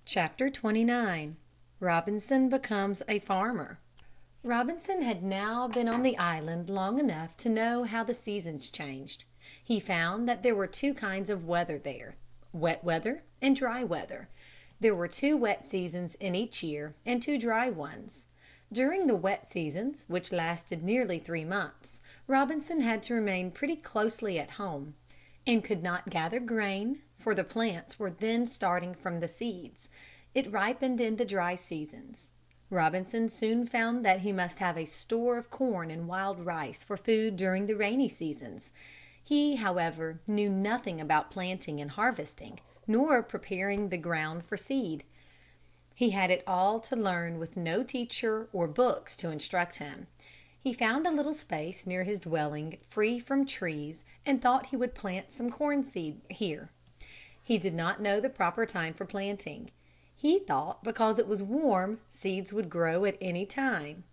Chapter 29. Robinson Becomes a Farmer. Robinson had now been on the island long enough to know how the seasons changed. He found that there were two kinds of weather there, wet weather and dry weather. There were 2 wet seasons in each year and 2 dry ones. During the wet seasons, which lasted nearly 3 months, Robinson had to remain pretty closely at home, and could not gather grain, for the plants were then starting from the seeds. It ripened in the dry seasons. Robinson soon found that he must have a store of corn and wild rice for food during the rainy seasons. He, however, knew nothing about planting and harvesting, nor preparing the ground for seed. He had it all to learn with no teacher or books to instruct him. He found a little space near his dwelling free from trees and thought he would plant some corn seed here. He did not know the proper time for planting. He thought because it was warm, seeds would grow at any time.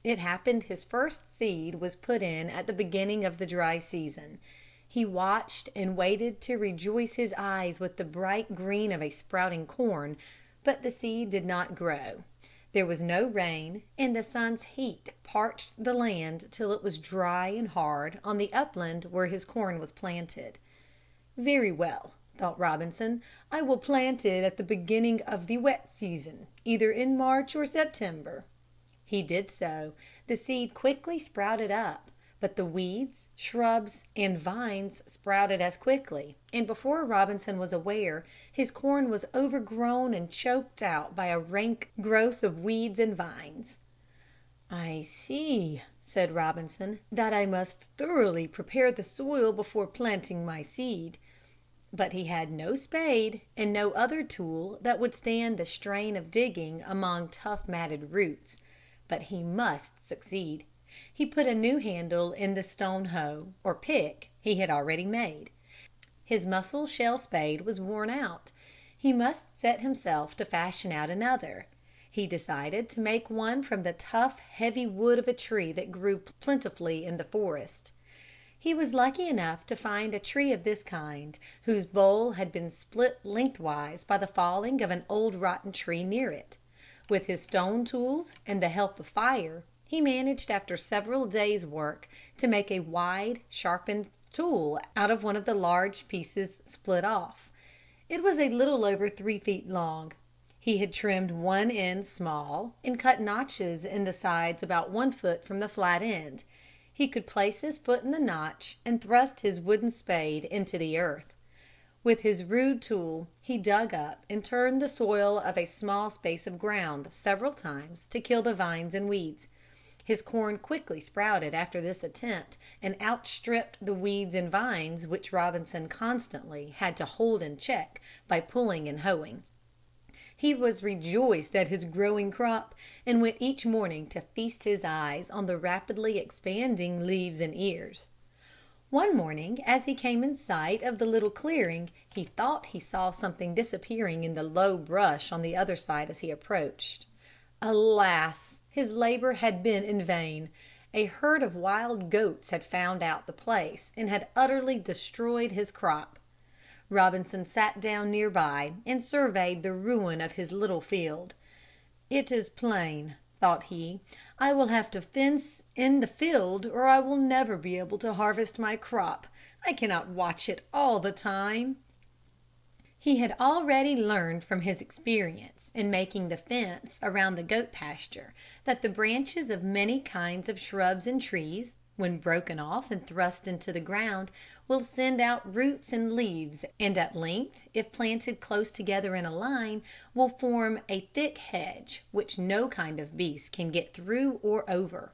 It happened his first seed was put in at the beginning of the dry season. He watched and waited to rejoice his eyes with the bright green of a sprouting corn, but the seed did not grow. There was no rain, and the sun's heat parched the land till it was dry and hard on the upland where his corn was planted. "Very well," thought Robinson, "I will plant it at the beginning of the wet season, either in March or September." He did so. The seed quickly sprouted up, but the weeds, shrubs, and vines sprouted as quickly, and before Robinson was aware, his corn was overgrown and choked out by a rank growth of weeds and vines. "I see," said Robinson, "that I must thoroughly prepare the soil before planting my seed." But he had no spade and no other tool that would stand the strain of digging among tough matted roots. But he must succeed. He put a new handle in the stone hoe, or pick, he had already made. His mussel shell spade was worn out. He must set himself to fashion out another. He decided to make one from the tough, heavy wood of a tree that grew plentifully in the forest. He was lucky enough to find a tree of this kind, whose bole had been split lengthwise by the falling of an old rotten tree near it. With his stone tools and the help of fire, he managed after several days' work to make a wide, sharpened tool out of one of the large pieces split off. It was a little over 3 feet long. He had trimmed one end small and cut notches in the sides about 1 foot from the flat end. He could place his foot in the notch and thrust his wooden spade into the earth. With his rude tool he dug up and turned the soil of a small space of ground several times to kill the vines and weeds. His corn quickly sprouted after this attempt and outstripped the weeds and vines which Robinson constantly had to hold in check by pulling and hoeing. He was rejoiced at his growing crop, and went each morning to feast his eyes on the rapidly expanding leaves and ears. One morning as he came in sight of the little clearing, he thought he saw something disappearing in the low brush on the other side as he approached. Alas! His labor had been in vain. A herd of wild goats had found out the place and had utterly destroyed his crop. Robinson sat down near by and surveyed the ruin of his little field. "It is plain," thought he, "I will have to fence in the field or I will never be able to harvest my crop. I cannot watch it all the time." He had already learned from his experience in making the fence around the goat pasture that the branches of many kinds of shrubs and trees, when broken off and thrust into the ground, will send out roots and leaves, and at length, if planted close together in a line, will form a thick hedge which no kind of beast can get through or over.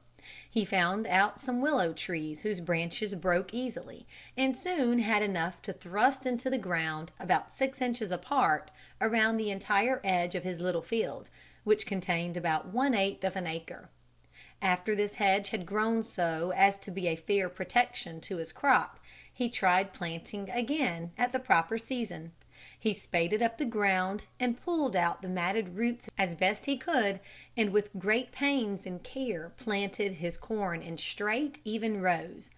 He found out some willow trees whose branches broke easily, and soon had enough to thrust into the ground about 6 inches apart around the entire edge of his little field, which contained about 1/8 of an acre. After this hedge had grown so as to be a fair protection to his crop, he tried planting again at the proper season. He spaded up the ground and pulled out the matted roots as best he could, and with great pains and care planted his corn in straight, even rows.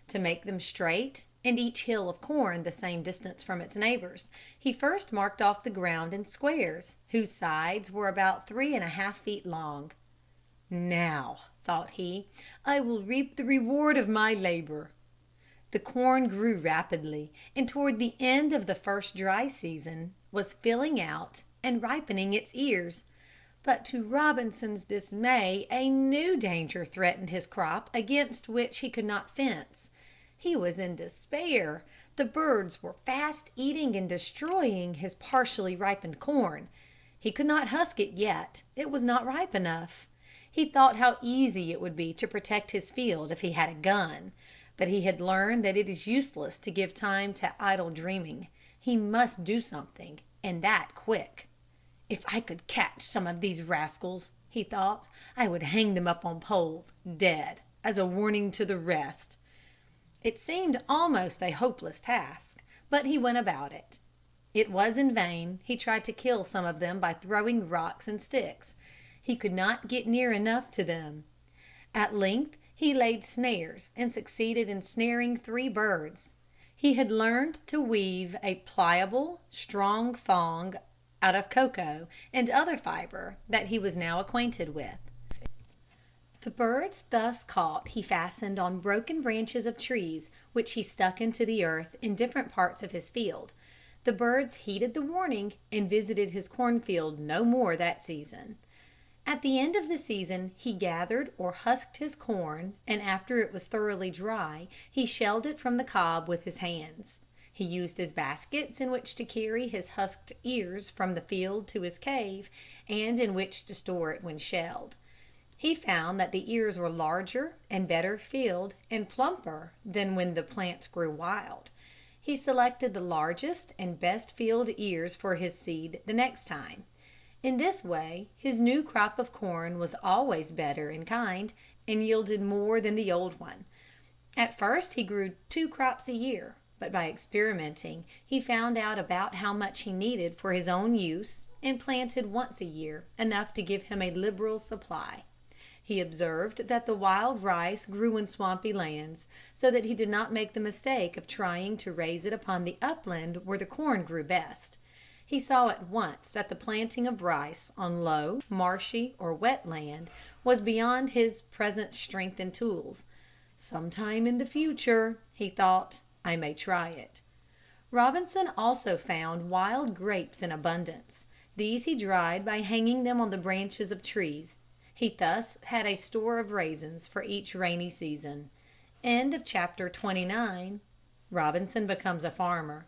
To make them straight, and each hill of corn the same distance from its neighbors, he first marked off the ground in squares, whose sides were about 3½ feet long. "Now," thought he, "I will reap the reward of my labor." The corn grew rapidly, and toward the end of the first dry season was filling out and ripening its ears. But to Robinson's dismay a new danger threatened his crop against which he could not fence. He was in despair. The birds were fast eating and destroying his partially ripened corn. He could not husk it yet. It was not ripe enough. He thought how easy it would be to protect his field if he had a gun. But he had learned that it is useless to give time to idle dreaming. He must do something, and that quick. "If I could catch some of these rascals," he thought, "I would hang them up on poles, dead, as a warning to the rest." It seemed almost a hopeless task, but he went about it. It was in vain he tried to kill some of them by throwing rocks and sticks. He could not get near enough to them. At length he laid snares and succeeded in snaring 3 birds. He had learned to weave a pliable, strong thong out of cocoa and other fiber that he was now acquainted with. The birds thus caught he fastened on broken branches of trees, which he stuck into the earth in different parts of his field. The birds heeded the warning and visited his cornfield no more that season. At the end of the season he gathered or husked his corn, and after it was thoroughly dry he shelled it from the cob with his hands. He used his baskets in which to carry his husked ears from the field to his cave, and in which to store it when shelled. He found that the ears were larger and better filled and plumper than when the plants grew wild. He selected the largest and best filled ears for his seed the next time. In this way his new crop of corn was always better in kind and yielded more than the old one. At first he grew 2 crops a year, but by experimenting he found out about how much he needed for his own use and planted once a year enough to give him a liberal supply. He observed that the wild rice grew in swampy lands, so that he did not make the mistake of trying to raise it upon the upland where the corn grew best. He saw at once that the planting of rice on low, marshy, or wet land was beyond his present strength and tools. "Sometime in the future," he thought, "I may try it." Robinson also found wild grapes in abundance. These he dried by hanging them on the branches of trees. He thus had a store of raisins for each rainy season. Chapter 29. Robinson becomes a farmer.